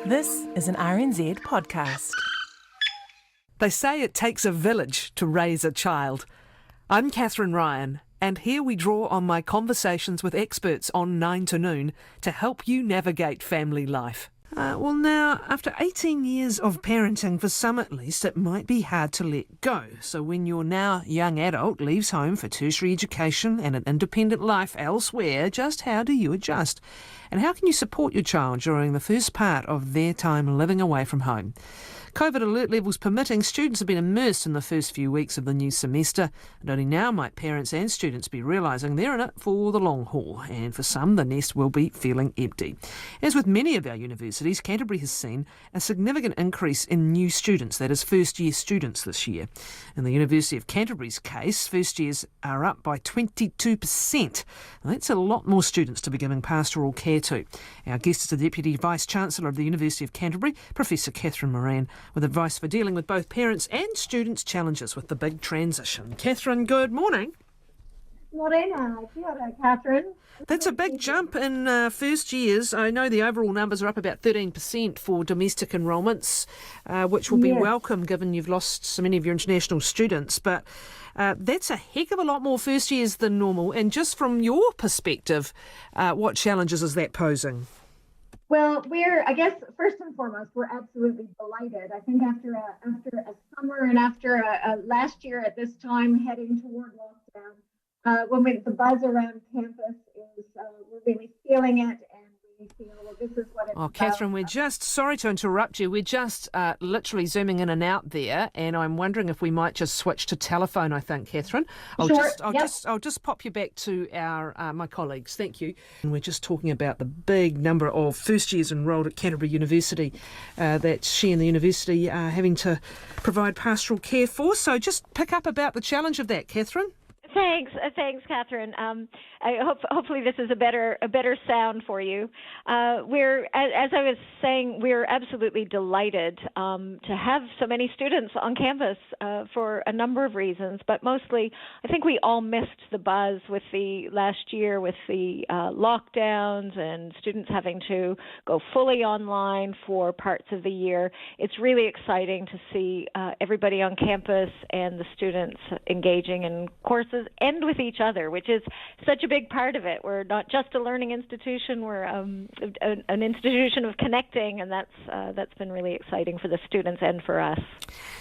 This is an RNZ podcast. They say it takes a village to raise a child. I'm Catherine Ryan, and here we draw on my conversations with experts on 9 to Noon to help you navigate family life. Well now, after 18 years of parenting, for some at least, it might be hard to let go. So when your now young adult leaves home for tertiary education and an independent life elsewhere, just how do you adjust? And how can you support your child during the first part of their time living away from home? COVID alert levels permitting, students have been immersed in the first few weeks of the new semester, and only now might parents and students be realising they're in it for the long haul, and for some the nest will be feeling empty. As with many of our universities, Canterbury has seen a significant increase in new students, that is first year students this year. In the University of Canterbury's case, first years are up by 22%. Now, that's a lot more students to be giving pastoral care to. Our guest is the Deputy Vice-Chancellor of the University of Canterbury, Professor Catherine Moran, with advice for dealing with both parents and students' challenges with the big transition. Catherine, good morning. Morena, kia ora, Catherine. That's a big jump in first years. I know the overall numbers are up about 13% for domestic enrolments, which will be welcome given you've lost so many of your international students. But that's a heck of a lot more first years than normal. And just from your perspective, what challenges is that posing? Well, I guess, first and foremost, we're absolutely delighted. I think after a summer and after a last year at this time heading toward lockdown, the buzz around campus is, we're really feeling it, and we feel, well, this is what it's about. Catherine, we're just, sorry to interrupt you, we're just literally zooming in and out there, and I'm wondering if we might just switch to telephone, I think, Catherine. I'll just pop you back to our my colleagues, thank you. And we're just talking about the big number of first years enrolled at Canterbury University that she and the university are having to provide pastoral care for, so just pick up about the challenge of that, Catherine. Thanks, Catherine. Hopefully this is a better sound for you. As I was saying, we're absolutely delighted to have so many students on campus for a number of reasons, but mostly I think we all missed the buzz with the last year with the lockdowns and students having to go fully online for parts of the year. It's really exciting to see everybody on campus and the students engaging in courses and with each other, which is such a big part of it. We're not just a learning institution, we're an institution of connecting, and that's been really exciting for the students and for us.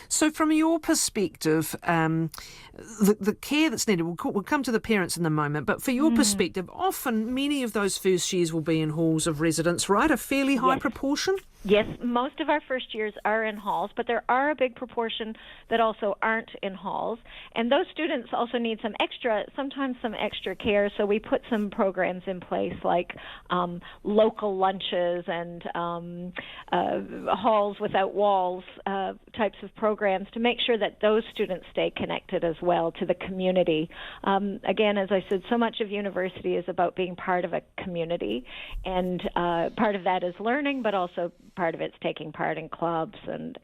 So from your perspective, the care that's needed, we'll come to the parents in a moment, but for your perspective, often many of those first years will be in halls of residence, right? A fairly high proportion? Yes, most of our first years are in halls, but there are a big proportion that also aren't in halls. And those students also need sometimes some extra care. So we put some programs in place like local lunches and halls without walls types of programs to make sure that those students stay connected as well to the community. Again, as I said, so much of university is about being part of a community, and part of that is learning, but also part of it's taking part in clubs and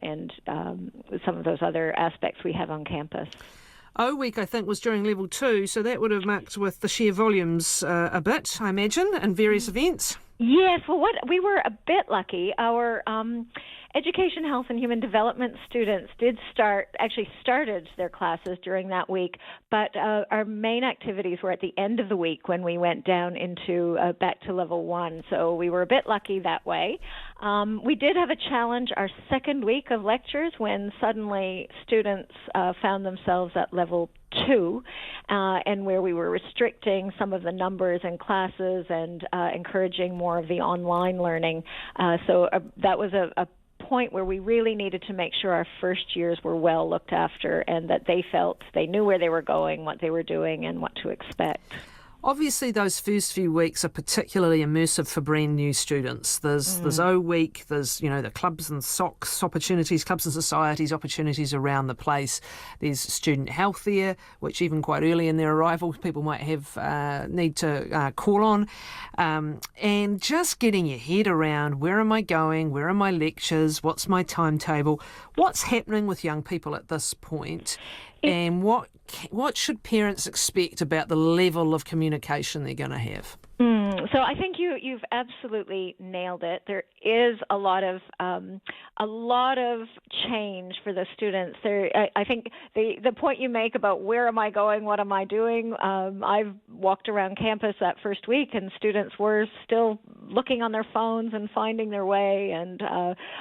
some of those other aspects we have on campus. O Week, I think, was during level 2, so that would have mucked with the sheer volumes a bit, I imagine, and various events. Yes, well, we were a bit lucky. Our Education, Health and Human Development students started their classes during that week, but our main activities were at the end of the week when we went down into back to level 1, so we were a bit lucky that way. We did have a challenge our second week of lectures when suddenly students found themselves at level 2, and where we were restricting some of the numbers in classes and encouraging more of the online learning. So that was a point where we really needed to make sure our first years were well looked after and that they felt they knew where they were going, what they were doing, and what to expect. Obviously, those first few weeks are particularly immersive for brand new students. There's O Week, there's the clubs and socks opportunities, clubs and societies opportunities around the place. There's student health there, which even quite early in their arrival, people might have need to call on. And just getting your head around, where am I going? Where are my lectures? What's my timetable? What's happening with young people at this point? And what should parents expect about the level of communication they're going to have? So I think you've absolutely nailed it. There is a lot of change for the students. I think the point you make about where am I going, what am I doing? I've walked around campus that first week, and students were still looking on their phones and finding their way. And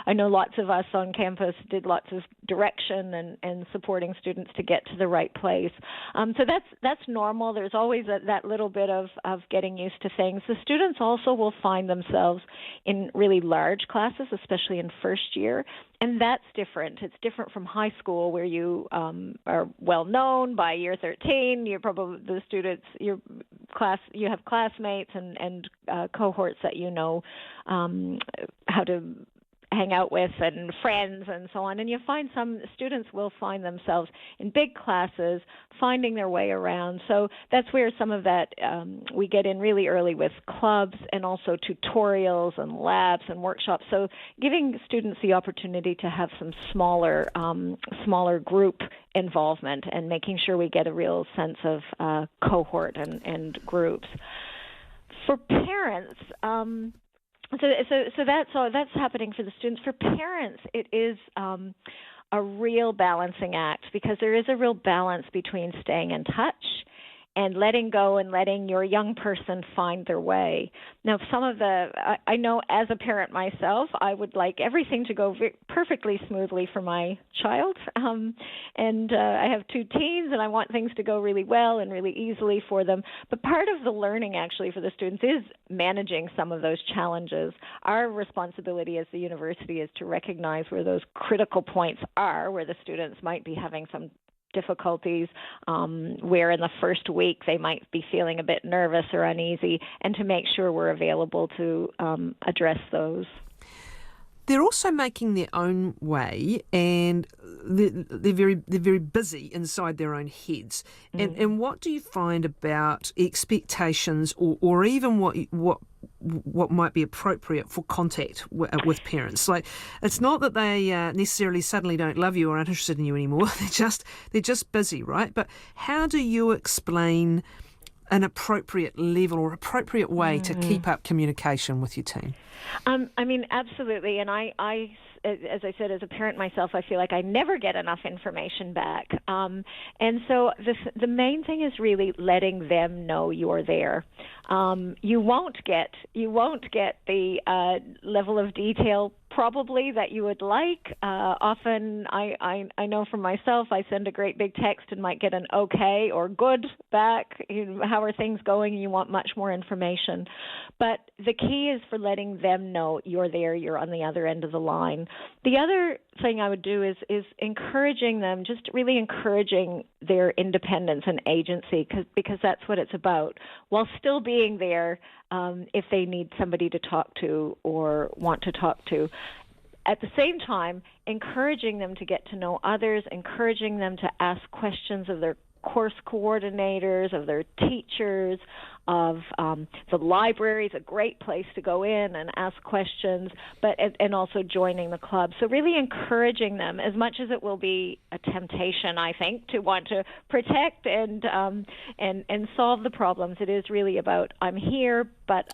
I know lots of us on campus did lots of direction and supporting students to get to the right place. So that's normal. There's always that little bit of getting used to things. The students also will find themselves in really large classes, especially in first year, and that's different. It's different from high school, where you are well known by year 13. You're probably the students, you have classmates and cohorts that you know how to hang out with and friends and so on. And you find some students will find themselves in big classes, finding their way around. So that's where some of that we get in really early with clubs and also tutorials and labs and workshops. So giving students the opportunity to have some smaller group involvement and making sure we get a real sense of cohort and groups. For parents, So that's happening for the students. For parents, it is a real balancing act, because there is a real balance between staying in touch and letting go and letting your young person find their way. Now, I know as a parent myself, I would like everything to go perfectly smoothly for my child. And I have 2 teens, and I want things to go really well and really easily for them. But part of the learning, actually, for the students is managing some of those challenges. Our responsibility as the university is to recognize where those critical points are, where the students might be having some difficulties, where in the first week they might be feeling a bit nervous or uneasy, and to make sure we're available to address those. They're also making their own way, and they're very busy inside their own heads. And what do you find about expectations, or even what might be appropriate for contact with parents? Like, it's not that they necessarily suddenly don't love you or aren't interested in you anymore. They're just busy, right? But how do you explain an appropriate level or appropriate way to keep up communication with your team? I mean, absolutely. And I, as I said, as a parent myself, I feel like I never get enough information back. And so the main thing is really letting them know you're there. You won't get the level of detail probably that you would like. Often, I know for myself, I send a great big text and might get an okay or good back. How are things going? You want much more information. But the key is for letting them know you're there, you're on the other end of the line. The other thing I would do is encouraging them, just really encouraging their independence and agency, because that's what it's about, while still being there if they need somebody to talk to or want to talk to. At the same time, encouraging them to get to know others, encouraging them to ask questions of their course coordinators, of their teachers, of the library is a great place to go in and ask questions, and also joining the club. So really encouraging them, as much as it will be a temptation, I think, to want to protect and solve the problems. It is really about, I'm here, but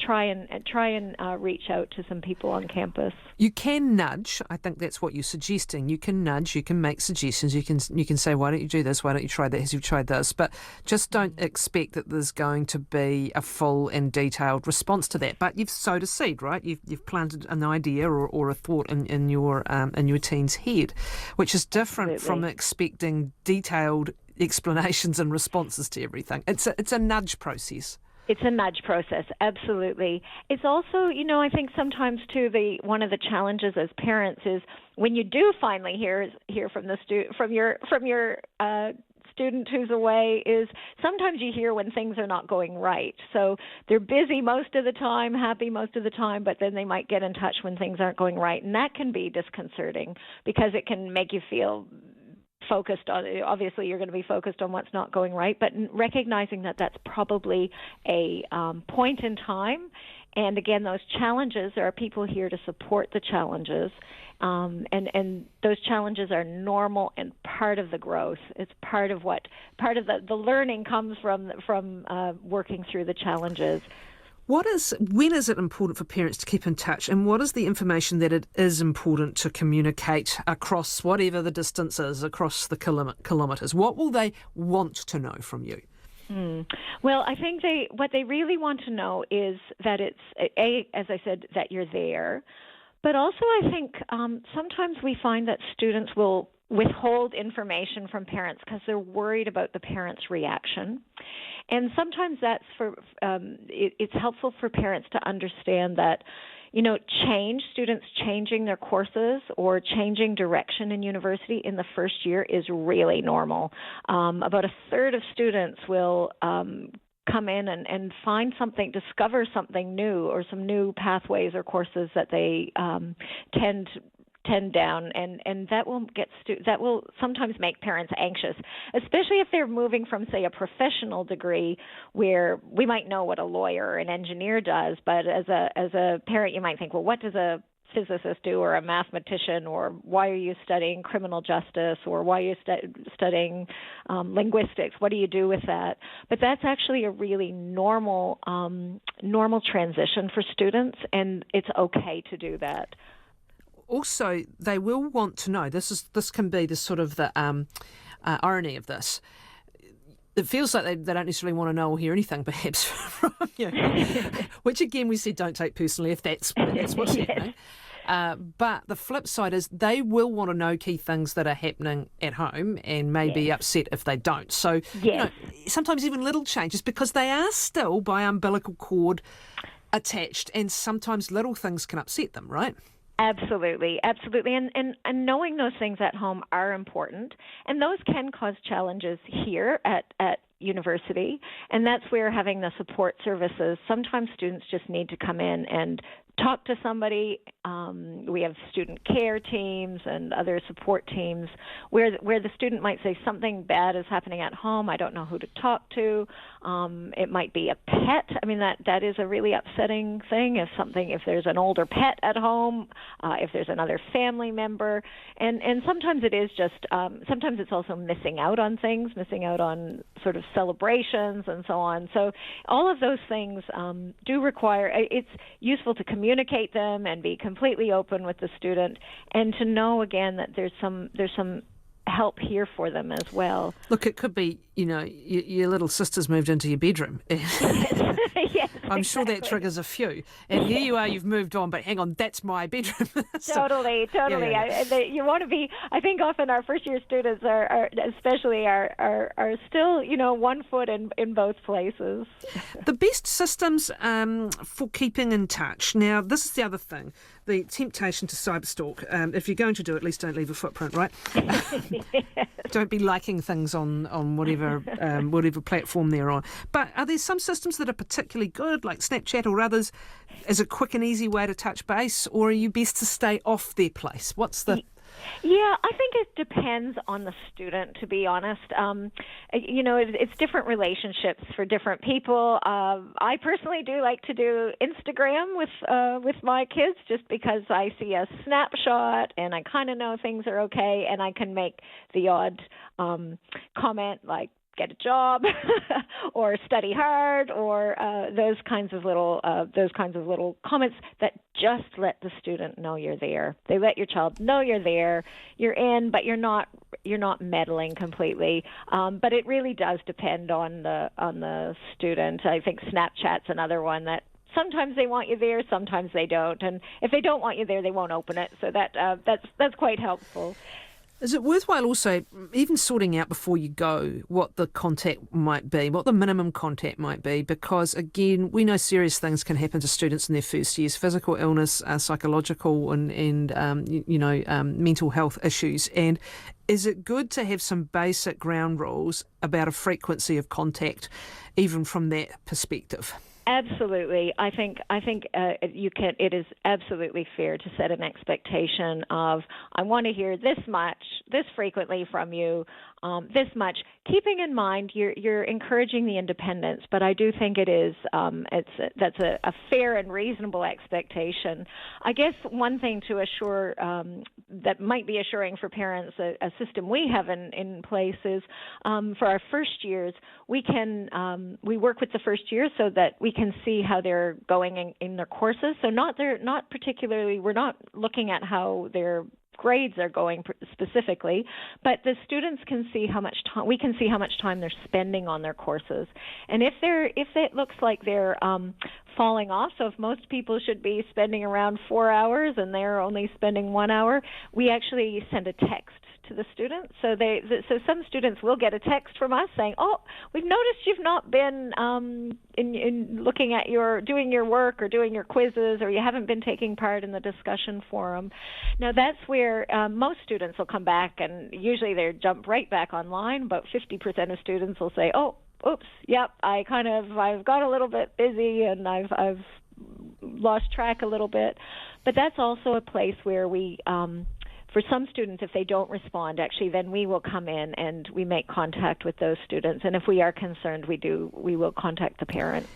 try and reach out to some people on campus. You can nudge. I think that's what you're suggesting. You can nudge. You can make suggestions. You can say, why don't you do this? Why don't you try that? Have you tried this? But just don't expect that there's going to be a full and detailed response to that. But you've sowed a seed, right? You've planted an idea or a thought in your teen's head, which is different from expecting detailed explanations and responses to everything. It's a nudge process. It's a nudge process, absolutely. It's also, I think sometimes too, one of the challenges as parents is when you do finally hear from your student who's away, is sometimes you hear when things are not going right. So they're busy most of the time, happy most of the time, but then they might get in touch when things aren't going right, and that can be disconcerting because it can make you feel focused on, obviously you're going to be focused on what's not going right, but recognizing that that's probably a point in time, And again, those challenges, there are people here to support the challenges. And those challenges are normal and part of the growth. It's part of the learning comes from working through the challenges. When is it important for parents to keep in touch, and what is the information that it is important to communicate across whatever the distance is, across the kilometres? What will they want to know from you? Well, I think what they really want to know is that it's, as I said, that you're there. But also I think sometimes we find that students will withhold information from parents because they're worried about the parent's reaction. And sometimes that's it's helpful for parents to understand that, students changing their courses or changing direction in university in the first year is really normal. About a third of students will come in and discover something new or some new pathways or courses that they tend down, and that will sometimes make parents anxious, especially if they're moving from, say, a professional degree where we might know what a lawyer or an engineer does, but as a parent you might think, well, what does a physicist do, or a mathematician, or why are you studying criminal justice, or why are you studying linguistics? What do you do with that? But that's actually a really normal transition for students, and it's okay to do that. Also, they will want to know, this can be the sort of the irony of this. It feels like they don't necessarily want to know or hear anything, perhaps, from you. Which, again, we said don't take personally if that's what's happening. But the flip side is they will want to know key things that are happening at home and may be upset if they don't. So, sometimes even little changes, because they are still by umbilical cord attached, and sometimes little things can upset them, right? Absolutely. And knowing those things at home are important, and those can cause challenges here at university, and that's where having the support services, sometimes students just need to come in and talk to somebody. We have student care teams and other support teams where the student might say something bad is happening at home. I don't know who to talk to. It might be a pet. I mean, that is a really upsetting thing. If there's an older pet at home, if there's another family member, and sometimes it is just sometimes it's also missing out on things, missing out on sort of celebrations and so on. So all of those things do require. It's useful to communicate them and be completely open with the student, and to know again that there's some help here for them as well. Look, it could be, your little sister's moved into your bedroom. Yes, I'm sure that triggers a few. And here you are, you've moved on, but hang on, that's my bedroom. Totally. Yeah. You want to be, I think often our first year students are still, 1 foot in both places. The best systems for keeping in touch. Now, this is the other thing, the temptation to cyberstalk. If you're going to do it, at least don't leave a footprint, right? Don't be liking things on whatever platform they're on. But are there some systems that are particularly good, like Snapchat or others, as a quick and easy way to touch base, or are you best to stay off their place? What's the... Yeah, I think it depends on the student, to be honest. It's different relationships for different people. I personally do like to do Instagram with my kids, just because I see a snapshot and I kind of know things are okay, and I can make the odd comment like, get a job or study hard, or those kinds of little comments that just let the student know you're there. They let your child know you're there, you're in, but you're not meddling completely. But it really does depend on the student. I think Snapchat's another one that sometimes they want you there, sometimes they don't, and if they don't want you there, they won't open it. So that's quite helpful. Is it worthwhile also even sorting out before you go what the contact might be, what the minimum contact might be? Because, again, we know serious things can happen to students in their first years, physical illness, psychological and mental health issues. And is it good to have some basic ground rules about a frequency of contact, even from that perspective? Absolutely. I think you can. It is absolutely fair to set an expectation of, I want to hear this much, this frequently from you. this much, keeping in mind you're encouraging the independence, but I do think it is that's a fair and reasonable expectation. I guess one thing to assure that might be assuring for parents, a system we have in place is for our first years, we work with the first year so that we can see how they're going in their courses. So not particularly, we're not looking at how their grades are going specifically, but the students can see how much time we can see how much time they're spending on their courses, and if it looks like they're falling off. So if most people should be spending around 4 hours and they're only spending 1 hour, we actually send a text to the students. So so some students will get a text from us saying, "Oh, we've noticed you've not been in looking at doing your work or doing your quizzes, or you haven't been taking part in the discussion forum." Now that's where most students will come back, and usually they jump right back online. About 50% of students will say, "Oh, oops, yep, I've got a little bit busy and I've lost track a little bit." But that's also a place where we for some students, if they don't respond, actually, then we will come in and we make contact with those students. And if we are concerned, we will contact the parent.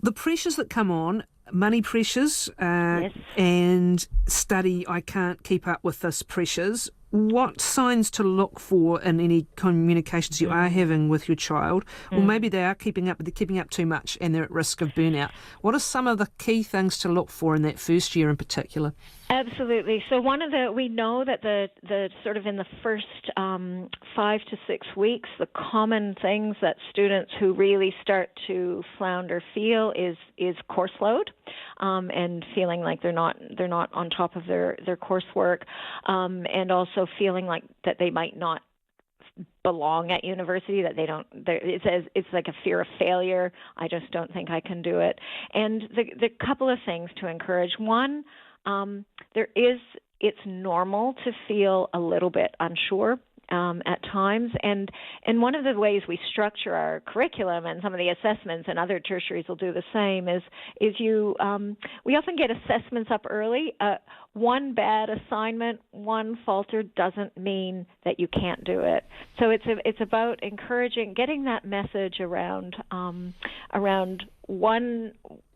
The pressures that come on, money pressures, Yes. and study, I can't keep up with this pressures. What signs to look for in any communications you are having with your child? Or maybe they are keeping up, but they're keeping up too much and they're at risk of burnout. What are some of the key things to look for in that first year in particular? Absolutely. So we know that the sort of in the first 5 to 6 weeks, the common things that students who really start to flounder feel is course load, and feeling like they're not on top of their coursework, and also feeling like that they might not belong at university, that it's like a fear of failure. I just don't think I can do it. And the couple of things to encourage. One, it's normal to feel a little bit unsure at times, and one of the ways we structure our curriculum, and some of the assessments, and other tertiaries will do the same, is we often get assessments up early. One bad assignment, one falter doesn't mean that you can't do it. So it's about encouraging, getting that message around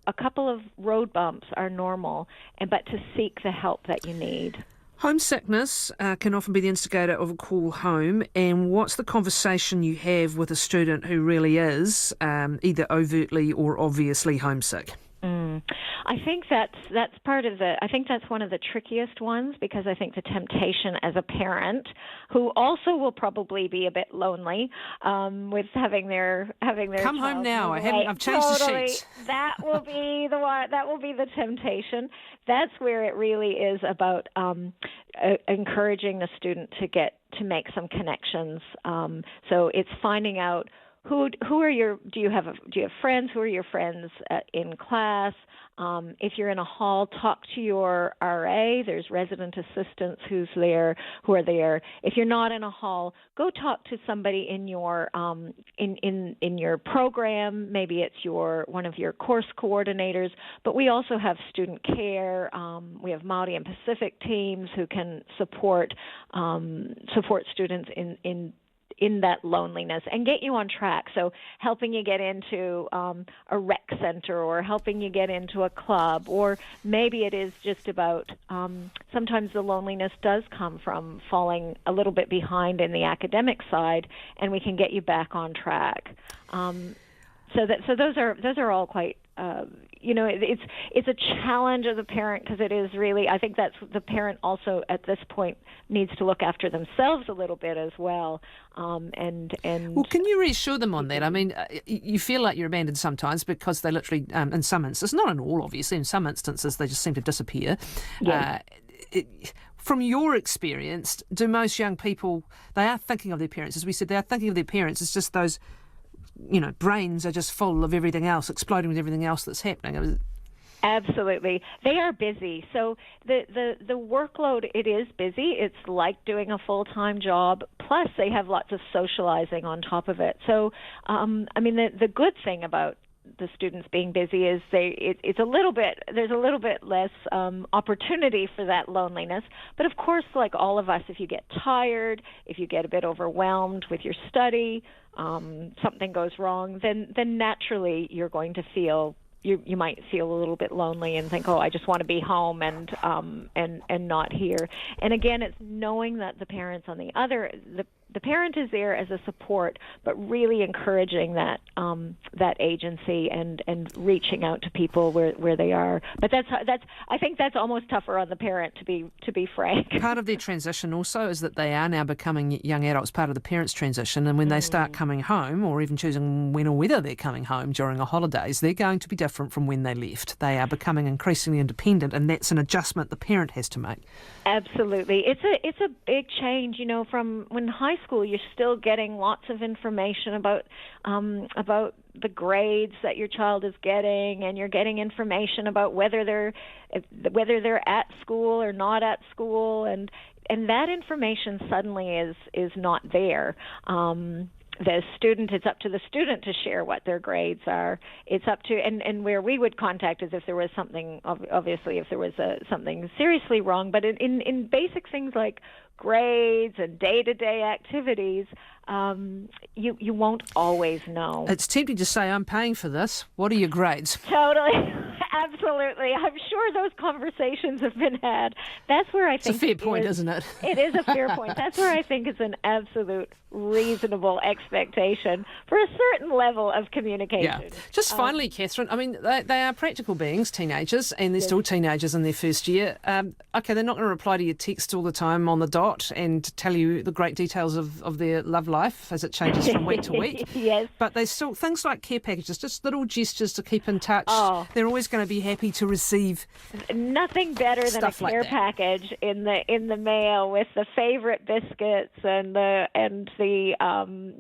a couple of road bumps are normal, but to seek the help that you need. Homesickness can often be the instigator of a call home, and what's the conversation you have with a student who really is either overtly or obviously homesick? I think that's part of I think that's one of the trickiest ones, because I think the temptation as a parent, who also will probably be a bit lonely with having their come home now. I've changed totally. the sheets. That will be the one. That will be the temptation. That's where it really is about encouraging the student to make some connections. So it's finding out who are do you have friends? Who are your friends in class? If you're in a hall, talk to your RA. There's resident assistants who are there. If you're not in a hall, go talk to somebody in your in your program. Maybe it's one of your course coordinators. But we also have student care. We have Māori and Pacific teams who can support students in that loneliness and get you on track. So helping you get into a rec center, or helping you get into a club, or maybe it is just about sometimes the loneliness does come from falling a little bit behind in the academic side, and we can get you back on track. So those are all quite it's a challenge as a parent, because it is really, I think that's the parent also at this point needs to look after themselves a little bit as well. Well, can you reassure them on that? I mean, you feel like you're abandoned sometimes, because they literally, in some instances, not in all, obviously, in some instances, they just seem to disappear. Yes. From your experience, do most young people, they are thinking of their parents, as we said, they are thinking of their parents, it's just those brains are just full of everything else, exploding with everything else that's happening. Absolutely. They are busy. So the workload, it is busy. It's like doing a full-time job, plus they have lots of socializing on top of it. So, the good thing about the students being busy is there's a little bit less opportunity for that loneliness. But of course, like all of us, if you get tired, if you get a bit overwhelmed with your study, something goes wrong, then naturally you're going to feel. You might feel a little bit lonely and think, oh, I just want to be home and not here. And again, it's knowing that the parents on the other, the parent is there as a support, but really encouraging that agency and reaching out to people where they are. But I think that's almost tougher on the parent, to be frank. Part of their transition also is that they are now becoming young adults, part of the parents' transition, and when they start coming home, or even choosing when or whether they're coming home during the holidays, they're going to be different from when they left. They are becoming increasingly independent, and that's an adjustment the parent has to make. Absolutely. It's a big change, from when high school you're still getting lots of information about the grades that your child is getting, and you're getting information about whether they're at school or not at school, and that information suddenly is not there. It's up to the student to share what their grades are. It's up to, and where we would contact is if there was something, obviously if there was something seriously wrong, but in basic things like grades and day-to-day activities, you won't always know. It's tempting to say, I'm paying for this. What are your grades? Totally. Absolutely. I'm sure those conversations have been had. That's where I think it's a fair point, isn't it? It is a fair point. That's where I think it's an absolute reasonable expectation for a certain level of communication. Yeah. Just finally, Catherine, I mean, they are practical beings, teenagers, and they're still teenagers in their first year. Okay, they're not going to reply to your text all the time on the dot and tell you the great details of their love life as it changes from week to week. Yes. But they still, things like care packages, just little gestures to keep in touch. Oh. They're always going to be happy to receive. Nothing better than a care package in the mail with the favorite biscuits and the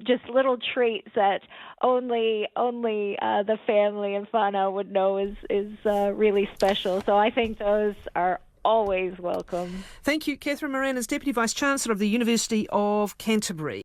just little treats that only the family and whānau would know is really special. So I think those are always welcome. Thank you. Catherine Moran is Deputy Vice-Chancellor of the University of Canterbury.